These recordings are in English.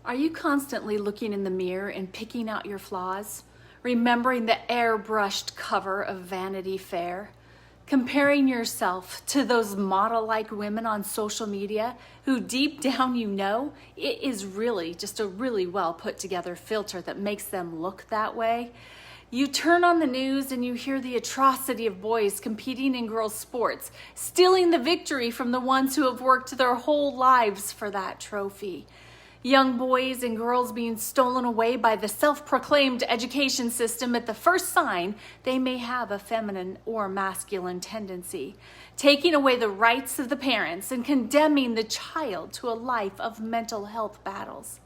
Are you constantly looking in the mirror and picking out your flaws? Remembering the airbrushed cover of Vanity Fair? Comparing yourself to those model-like women on social media who deep down you know it is really just a really well put together filter that makes them look that way? You turn on the news and you hear the atrocity of boys competing in girls' sports, stealing the victory from the ones who have worked their whole lives for that trophy. Young boys and girls being stolen away by the self-proclaimed education system at the first sign they may have a feminine or masculine tendency, taking away the rights of the parents and condemning the child to a life of mental health battles.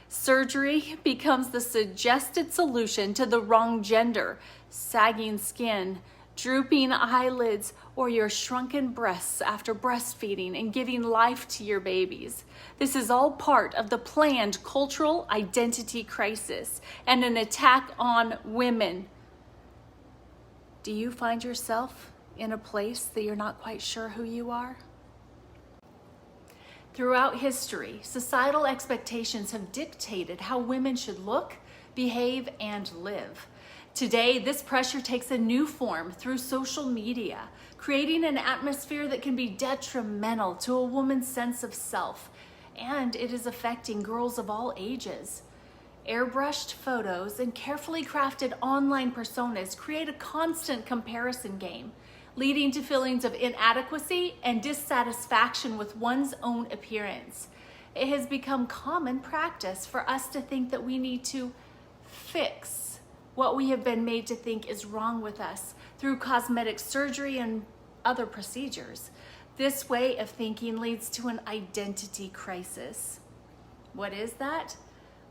Surgery becomes the suggested solution to the wrong gender, sagging skin, drooping eyelids, or your shrunken breasts after breastfeeding and giving life to your babies. This is all part of the planned cultural identity crisis and an attack on women. Do you find yourself in a place that you're not quite sure who you are? Throughout history, societal expectations have dictated how women should look, behave, and live. Today, this pressure takes a new form through social media, creating an atmosphere that can be detrimental to a woman's sense of self, and it is affecting girls of all ages. Airbrushed photos and carefully crafted online personas create a constant comparison game, leading to feelings of inadequacy and dissatisfaction with one's own appearance. It has become common practice for us to think that we need to fix what we have been made to think is wrong with us through cosmetic surgery and other procedures. This way of thinking leads to an identity crisis. What is that?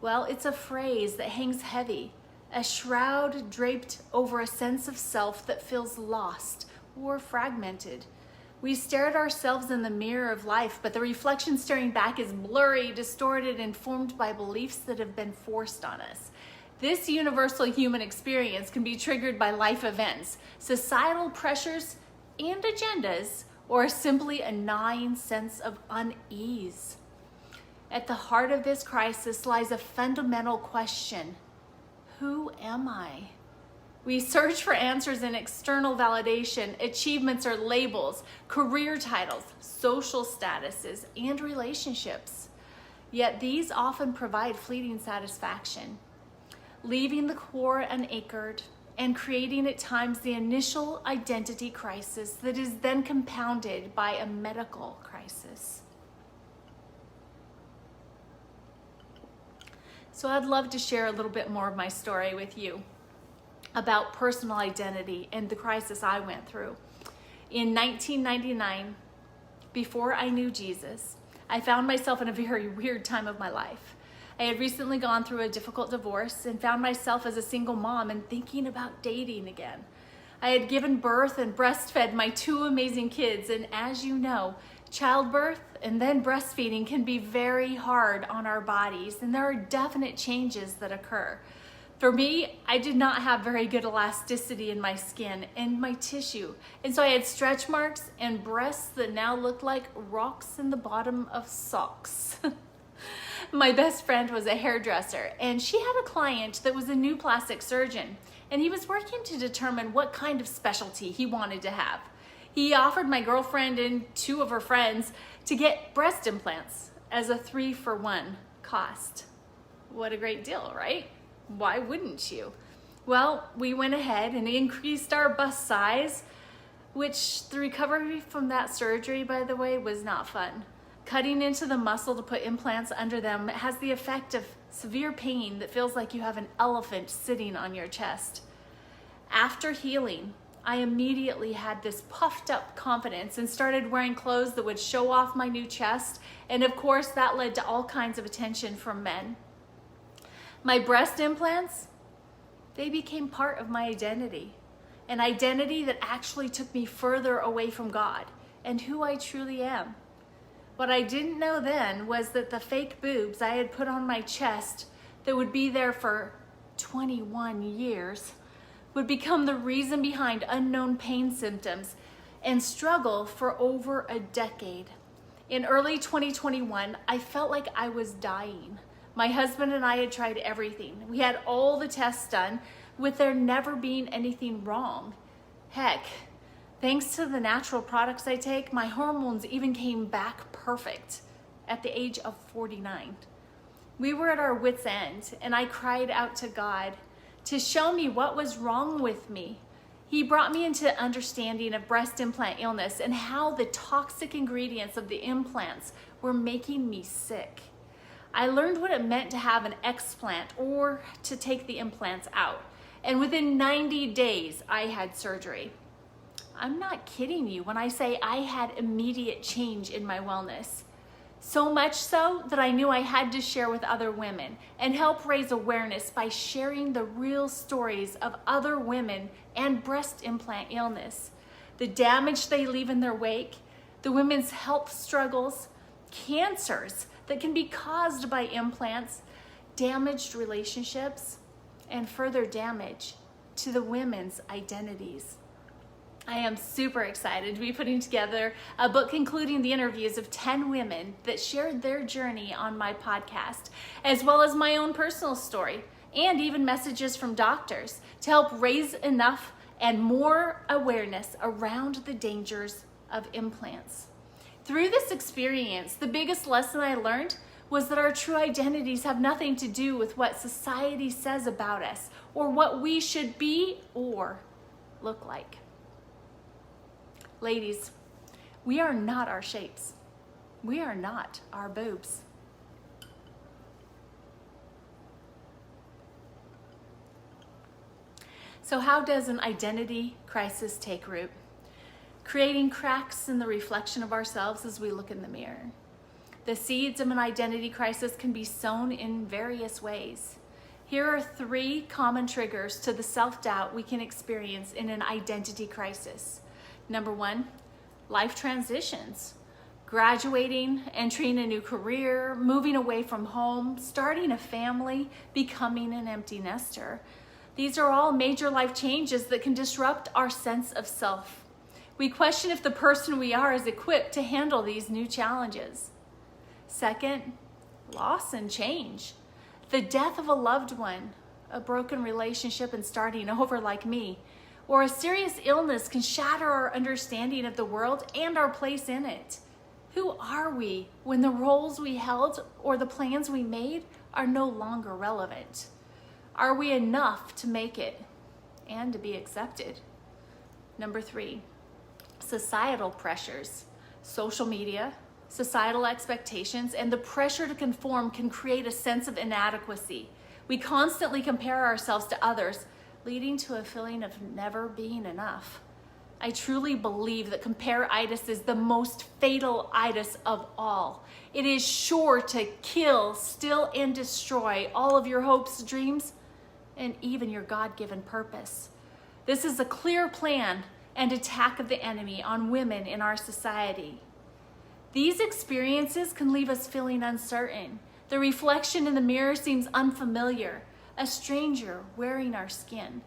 Well, it's a phrase that hangs heavy, a shroud draped over a sense of self that feels lost or fragmented. We stare at ourselves in the mirror of life, but the reflection staring back is blurry, distorted, and formed by beliefs that have been forced on us. This universal human experience can be triggered by life events, societal pressures and agendas, or simply a gnawing sense of unease. At the heart of this crisis lies a fundamental question: who am I? We search for answers in external validation, achievements or labels, career titles, social statuses, and relationships. Yet these often provide fleeting satisfaction, leaving the core unanchored and creating at times the initial identity crisis that is then compounded by a medical crisis. So I'd love to share a little bit more of my story with you about personal identity and the crisis I went through. In 1999, before I knew Jesus, I found myself in a very weird time of my life. I had recently gone through a difficult divorce and found myself as a single mom and thinking about dating again. I had given birth and breastfed my two amazing kids, and as you know, childbirth and then breastfeeding can be very hard on our bodies, and there are definite changes that occur. For me, I did not have very good elasticity in my skin and my tissue, and so I had stretch marks and breasts that now looked like rocks in the bottom of socks. My best friend was a hairdresser, and she had a client that was a new plastic surgeon, and he was working to determine what kind of specialty he wanted to have. He offered my girlfriend and two of her friends to get breast implants as a 3-for-1 cost. What a great deal, right? Why wouldn't you? Well, we went ahead and increased our bust size, which the recovery from that surgery, by the way, was not fun. Cutting into the muscle to put implants under them has the effect of severe pain that feels like you have an elephant sitting on your chest. After healing, I immediately had this puffed up confidence and started wearing clothes that would show off my new chest, and of course that led to all kinds of attention from men. My breast implants, they became part of my identity, an identity that actually took me further away from God and who I truly am. What I didn't know then was that the fake boobs I had put on my chest that would be there for 21 years would become the reason behind unknown pain symptoms and struggle for over a decade. In early 2021, I felt like I was dying. My husband and I had tried everything. We had all the tests done, with there never being anything wrong. Heck, thanks to the natural products I take, my hormones even came back perfect at the age of 49. We were at our wits' end, and I cried out to God to show me what was wrong with me. He brought me into understanding of breast implant illness and how the toxic ingredients of the implants were making me sick. I learned what it meant to have an explant or to take the implants out. And within 90 days, I had surgery. I'm not kidding you when I say I had immediate change in my wellness. So much so that I knew I had to share with other women and help raise awareness by sharing the real stories of other women and breast implant illness, the damage they leave in their wake, the women's health struggles, cancers that can be caused by implants, damaged relationships, and further damage to the women's identities. I am super excited to be putting together a book including the interviews of 10 women that shared their journey on my podcast, as well as my own personal story, and even messages from doctors to help raise enough and more awareness around the dangers of implants. Through this experience, the biggest lesson I learned was that our true identities have nothing to do with what society says about us or what we should be or look like. Ladies, we are not our shapes. We are not our boobs. So how does an identity crisis take root? Creating cracks in the reflection of ourselves as we look in the mirror. The seeds of an identity crisis can be sown in various ways. Here are 3 common triggers to the self-doubt we can experience in an identity crisis. Number 1, life transitions. Graduating, entering a new career, moving away from home, starting a family, becoming an empty nester. These are all major life changes that can disrupt our sense of self. We question if the person we are is equipped to handle these new challenges. Second, loss and change. The death of a loved one, a broken relationship and starting over like me, or a serious illness can shatter our understanding of the world and our place in it. Who are we when the roles we held or the plans we made are no longer relevant? Are we enough to make it and to be accepted? Number 3, societal pressures. Social media, societal expectations, and the pressure to conform can create a sense of inadequacy. We constantly compare ourselves to others, leading to a feeling of never being enough. I truly believe that compare-itis is the most fatal itis of all. It is sure to kill, steal, and destroy all of your hopes, dreams, and even your God-given purpose. This is a clear plan and attack of the enemy on women in our society. These experiences can leave us feeling uncertain. The reflection in the mirror seems unfamiliar, a stranger wearing our skin.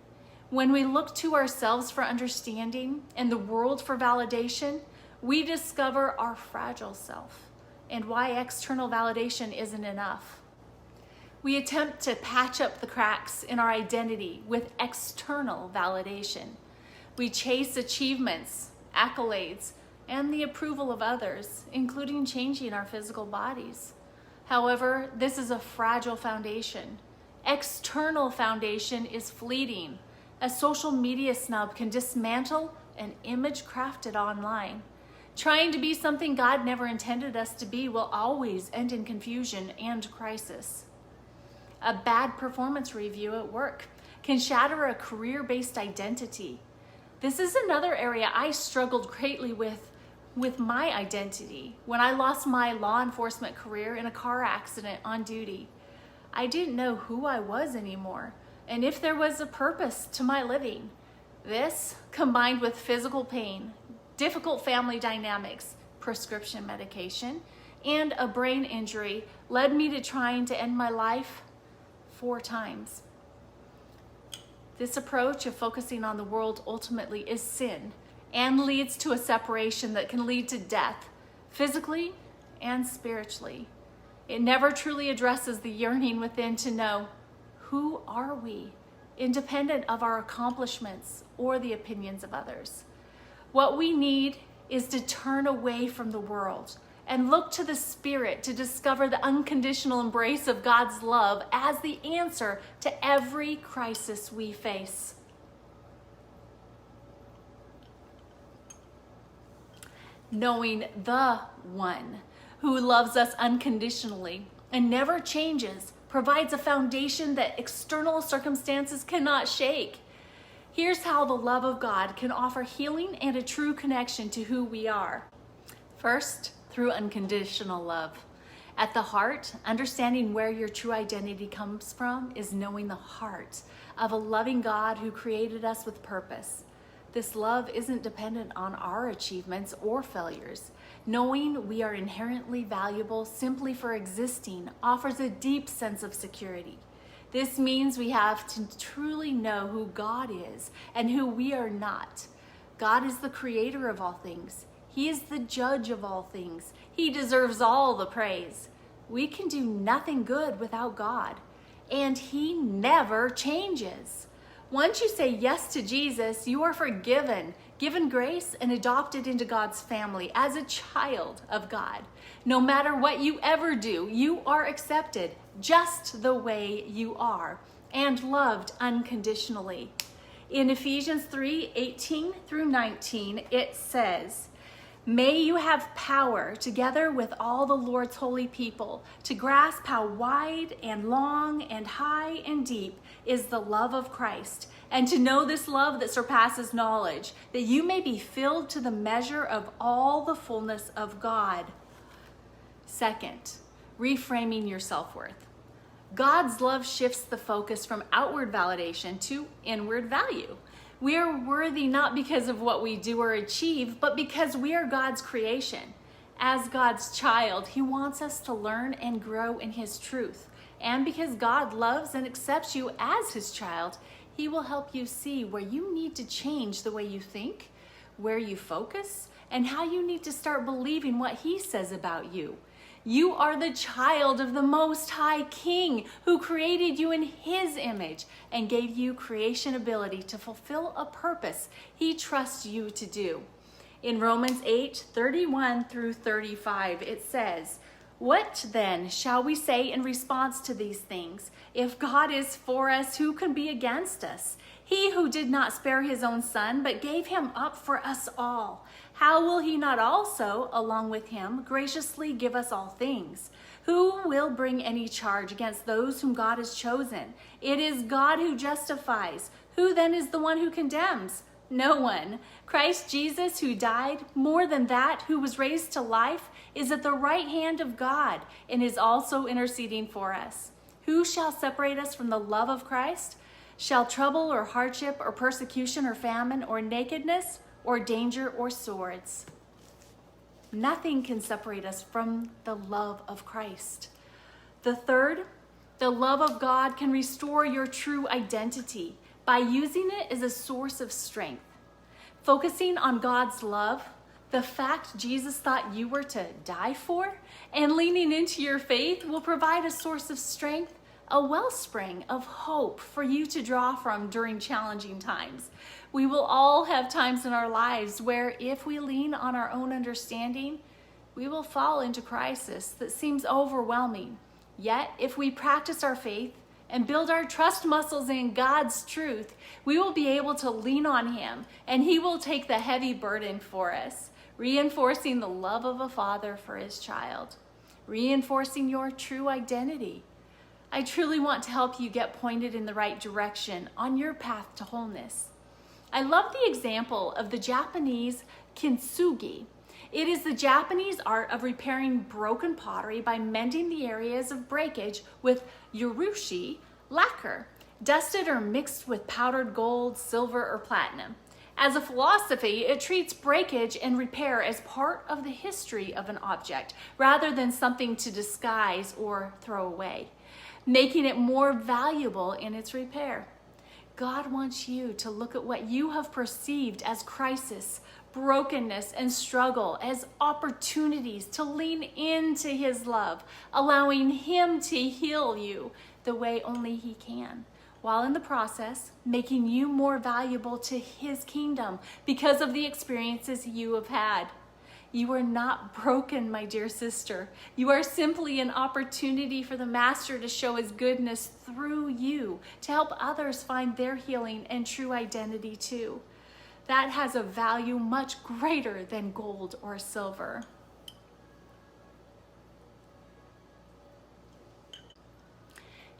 When we look to ourselves for understanding and the world for validation, we discover our fragile self and why external validation isn't enough. We attempt to patch up the cracks in our identity with external validation. We chase achievements, accolades, and the approval of others, including changing our physical bodies. However, this is a fragile foundation. External foundation is fleeting. A social media snub can dismantle an image crafted online. Trying to be something God never intended us to be will always end in confusion and crisis. A bad performance review at work can shatter a career-based identity. This is another area I struggled greatly with my identity when I lost my law enforcement career in a car accident on duty. I didn't know who I was anymore and if there was a purpose to my living. This, combined with physical pain, difficult family dynamics, prescription medication, and a brain injury, led me to trying to end my life 4 times. This approach of focusing on the world ultimately is sin and leads to a separation that can lead to death, physically and spiritually. It never truly addresses the yearning within to know, who are we, independent of our accomplishments or the opinions of others? What we need is to turn away from the world and look to the Spirit to discover the unconditional embrace of God's love as the answer to every crisis we face. Knowing the one who loves us unconditionally and never changes provides a foundation that external circumstances cannot shake. Here's how the love of God can offer healing and a true connection to who we are. First, through unconditional love. At the heart, understanding where your true identity comes from is knowing the heart of a loving God who created us with purpose. This love isn't dependent on our achievements or failures. Knowing we are inherently valuable simply for existing offers a deep sense of security. This means we have to truly know who God is and who we are not. God is the creator of all things. He is the judge of all things. He deserves all the praise. We can do nothing good without God, and He never changes. Once you say yes to Jesus, you are forgiven, given grace, and adopted into God's family as a child of God. No matter what you ever do, you are accepted just the way you are and loved unconditionally. In Ephesians 3:18 through 19, it says, "May you have power, together with all the Lord's holy people, to grasp how wide and long and high and deep is the love of Christ, and to know this love that surpasses knowledge, that you may be filled to the measure of all the fullness of God." Second, reframing your self-worth. God's love shifts the focus from outward validation to inward value. We are worthy not because of what we do or achieve, but because we are God's creation. As God's child, He wants us to learn and grow in His truth. And because God loves and accepts you as His child, He will help you see where you need to change the way you think, where you focus, and how you need to start believing what He says about you. You are the child of the Most High King who created you in His image and gave you creation ability to fulfill a purpose He trusts you to do. In Romans 8:31 through 35, it says, "What then shall we say in response to these things? If God is for us, who can be against us? He who did not spare His own Son, but gave Him up for us all, how will He not also, along with Him, graciously give us all things? Who will bring any charge against those whom God has chosen? It is God who justifies. Who then is the one who condemns? No one. Christ Jesus, who died, more than that, who was raised to life, is at the right hand of God and is also interceding for us. Who shall separate us from the love of Christ? Shall trouble or hardship or persecution or famine or nakedness or danger or swords? Nothing can separate us from the love of Christ. The third, the love of God can restore your true identity by using it as a source of strength. Focusing on God's love, the fact Jesus thought you were to die for, and leaning into your faith will provide a source of strength, a wellspring of hope for you to draw from during challenging times. We will all have times in our lives where if we lean on our own understanding, we will fall into crisis that seems overwhelming. Yet, if we practice our faith and build our trust muscles in God's truth, we will be able to lean on Him, and He will take the heavy burden for us, reinforcing the love of a father for his child, reinforcing your true identity. I truly want to help you get pointed in the right direction on your path to wholeness. I love the example of the Japanese kintsugi. It is the Japanese art of repairing broken pottery by mending the areas of breakage with urushi lacquer, dusted or mixed with powdered gold, silver, or platinum. As a philosophy, it treats breakage and repair as part of the history of an object, rather than something to disguise or throw away, making it more valuable in its repair. God wants you to look at what you have perceived as crisis, brokenness and struggle as opportunities to lean into his love, allowing him to heal you the way only he can, while in the process making you more valuable to his kingdom because of the experiences you have had. You are not broken, my dear sister. You are simply an opportunity for the Master to show his goodness through you, to help others find their healing and true identity too. That has a value much greater than gold or silver.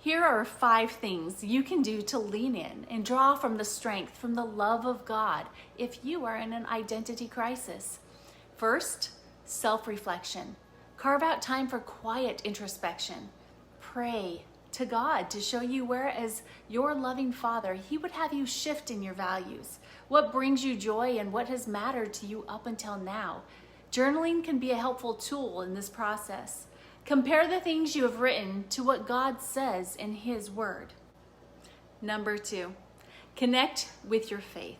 Here are 5 things you can do to lean in and draw from the strength, from the love of God, if you are in an identity crisis. First, self-reflection. Carve out time for quiet introspection. Pray to God to show you where, as your loving Father, he would have you shift in your values. What brings you joy and what has mattered to you up until now. Journaling can be a helpful tool in this process. Compare the things you have written to what God says in his word. Number 2, connect with your faith.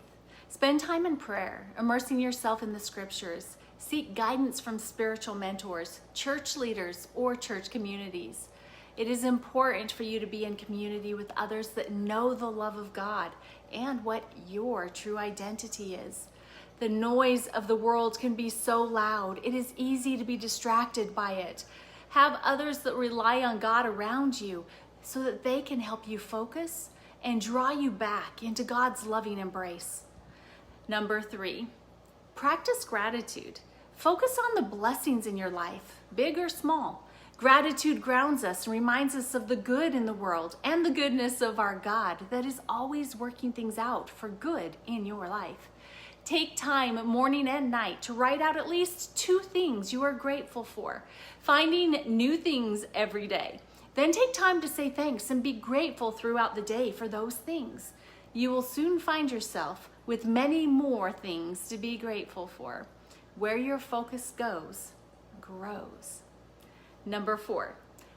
Spend time in prayer, immersing yourself in the scriptures. Seek guidance from spiritual mentors, church leaders, or church communities. It is important for you to be in community with others that know the love of God and what your true identity is. The noise of the world can be so loud. It is easy to be distracted by it. Have others that rely on God around you so that they can help you focus and draw you back into God's loving embrace. Number 3, practice gratitude. Focus on the blessings in your life, big or small. Gratitude grounds us and reminds us of the good in the world and the goodness of our God that is always working things out for good in your life. Take time morning and night to write out at least 2 things you are grateful for, finding new things every day. Then take time to say thanks and be grateful throughout the day for those things. You will soon find yourself with many more things to be grateful for. Where your focus goes, grows. Number 4,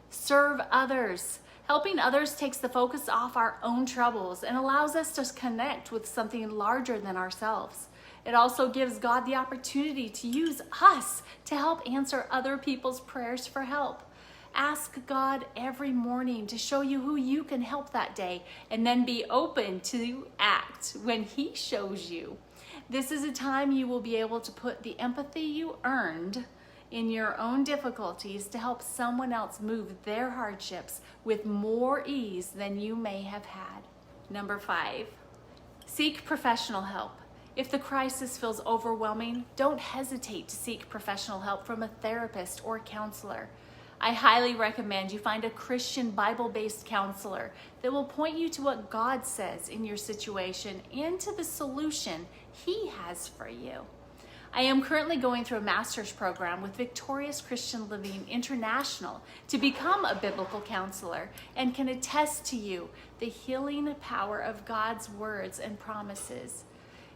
serve others. Helping others takes the focus off our own troubles and allows us to connect with something larger than ourselves. It also gives God the opportunity to use us to help answer other people's prayers for help. Ask God every morning to show you who you can help that day, and then be open to act when he shows you. This is a time you will be able to put the empathy you earned in your own difficulties to help someone else move their hardships with more ease than you may have had. Number 5, seek professional help. If the crisis feels overwhelming, don't hesitate to seek professional help from a therapist or counselor. I highly recommend you find a Christian Bible-based counselor that will point you to what God says in your situation and to the solution he has for you. I am currently going through a master's program with Victorious Christian Living International to become a biblical counselor, and can attest to you the healing power of God's words and promises.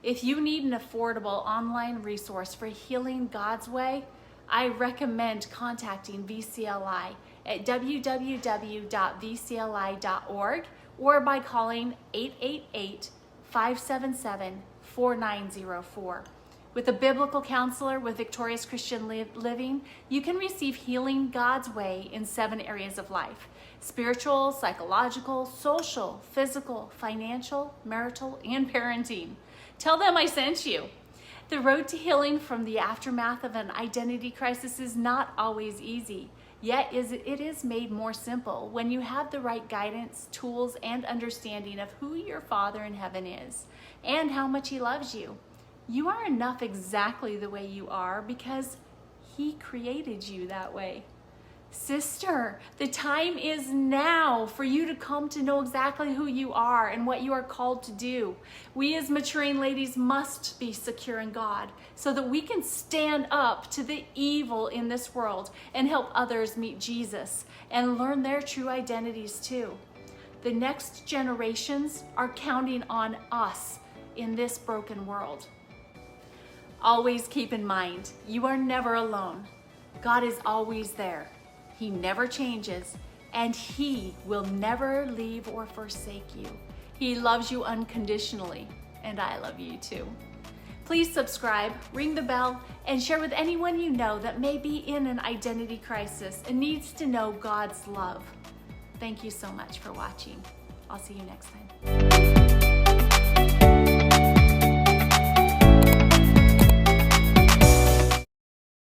If you need an affordable online resource for healing God's way, I recommend contacting VCLI at www.vcli.org or by calling 888-577-4904. With a biblical counselor with Victorious Christian Living, you can receive healing God's way in 7 areas of life: spiritual, psychological, social, physical, financial, marital, and parenting. Tell them I sent you. The road to healing from the aftermath of an identity crisis is not always easy, yet it is made more simple when you have the right guidance, tools, and understanding of who your Father in heaven is and how much he loves you. You are enough exactly the way you are because he created you that way. Sister, the time is now for you to come to know exactly who you are and what you are called to do. We as maturing ladies must be secure in God so that we can stand up to the evil in this world and help others meet Jesus and learn their true identities too. The next generations are counting on us in this broken world. Always keep in mind, you are never alone. God is always there. He never changes, and he will never leave or forsake you. He loves you unconditionally, and I love you too. Please subscribe, ring the bell, and share with anyone you know that may be in an identity crisis and needs to know God's love. Thank you so much for watching. I'll see you next time.